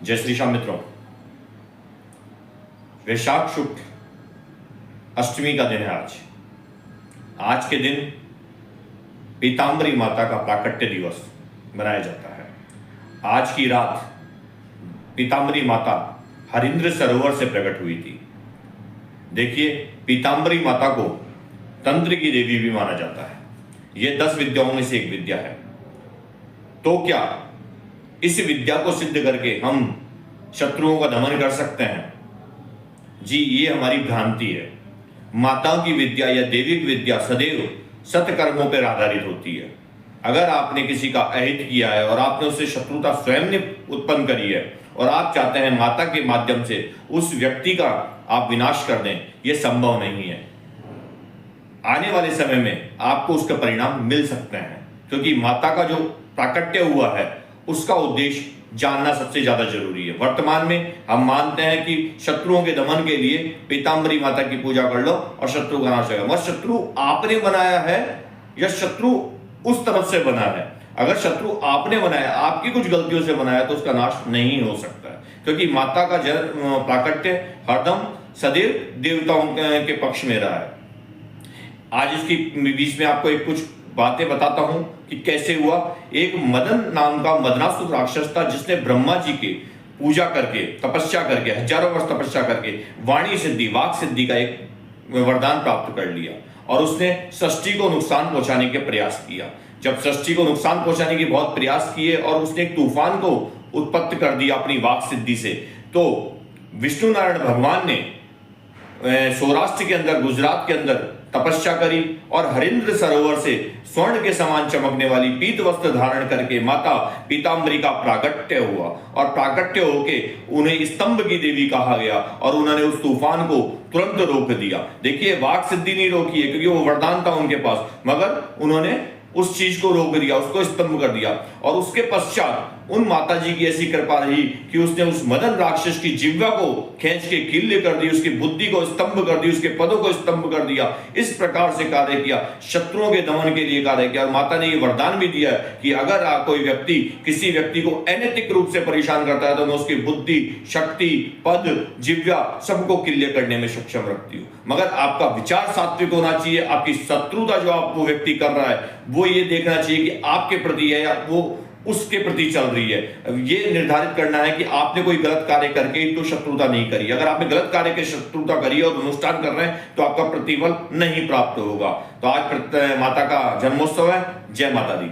जय श्री श्याम मित्रों। वैशाख शुक्ल अष्टमी का दिन है आज। आज के दिन पीताम्बरी माता का प्राकट्य दिवस मनाया जाता है। आज की रात पीताम्बरी माता हरिंद्र सरोवर से प्रकट हुई थी। देखिए, पीताम्बरी माता को तंत्र की देवी भी माना जाता है। यह 10 विद्याओं में से एक विद्या है। तो क्या इस विद्या को सिद्ध करके हम शत्रुओं का दमन कर सकते हैं? जी, ये हमारी भ्रांति है। माताओं की विद्या या देविक विद्या सदैव सत्कर्मों पर आधारित होती है। अगर आपने किसी का अहित किया है और आपने उससे शत्रुता स्वयं ने उत्पन्न करी है और आप चाहते हैं माता के माध्यम से उस व्यक्ति का आप विनाश कर दें, यह संभव नहीं है। आने वाले समय में आपको उसका परिणाम मिल सकते हैं, क्योंकि माता का जो प्राकट्य हुआ है उसका उद्देश्य जानना सबसे ज्यादा जरूरी है। वर्तमान में हम मानते हैं कि शत्रुओं के दमन के लिए पीताम्बरी माता की पूजा कर लो और शत्रु का नाश होगा। मगर शत्रु आपने बनाया है या शत्रु उस तरफ से बना है? अगर शत्रु आपने बनाया, आपकी कुछ गलतियों से बनाया, तो उसका नाश नहीं हो सकता है, क्योंकि माता का प्राकट्य हरदम सदैव देवताओं के पक्ष में रहा है। आज इसकी बीच में आपको एक कुछ बातें बताता हूं कि कैसे हुआ। एक मदन नाम का मदनासुर राक्षस था, जिसने ब्रह्मा जी के पूजा करके, तपस्या करके, हजारों वर्ष तपस्या करके वाणी सिद्धि, वाक सिद्धि का एक वरदान प्राप्त कर लिया और उसने सृष्टि को नुकसान पहुंचाने के प्रयास किया। जब सृष्टि को नुकसान पहुंचाने के बहुत प्रयास किए और उसने एक तूफान को उत्पत्ति कर दिया अपनी वाक सिद्धि से, तो विष्णु नारायण भगवान ने सौराष्ट्र के अंदर, गुजरात के अंदर तपस्या करी और हरिंद्र सरोवर से स्वर्ण के समान चमकने वाली पीत वस्त्र धारण करके माता पीताम्बरी का प्राकट्य हुआ और प्राकट्य होके उन्हें स्तंभ की देवी कहा गया और उन्होंने उस तूफान को तुरंत रोक दिया। देखिए, वाक सिद्धि नहीं रोकी है क्योंकि वो वरदान था उनके पास, मगर उन्होंने उस चीज को रोक दिया, उसको स्तंभ कर दिया। और उसके पश्चात उन माता जी की ऐसी कृपा रही कि उसने उस मदन राक्षस की जिह्वा को खींच के किल्ले कर दी, उसकी बुद्धि को स्तंभ कर दी, उसके पदों को स्तंभ कर दिया। इस प्रकार से कार्य किया, शत्रुओं के दमन के लिए कार्य किया। और माता ने ये वरदान भी दिया कि अगर कोई व्यक्ति किसी व्यक्ति को अनैतिक रूप से परेशान करता है तो मैं उसकी बुद्धि, शक्ति, पद, जिह्वा सबको किल्ले करने में सक्षम रखती हूँ। मगर आपका विचार सात्विक होना चाहिए। आपकी शत्रुता जो आपको व्यक्ति कर रहा है वो ये देखना चाहिए कि आपके प्रति है या वो उसके प्रति चल रही है। ये निर्धारित करना है कि आपने कोई गलत कार्य करके तो शत्रुता नहीं करी। अगर आपने गलत कार्य के शत्रुता करी और अनुष्ठान कर रहे हैं तो आपका प्रतिफल नहीं प्राप्त होगा। तो आज माता का जन्मोत्सव है। जय माता दी।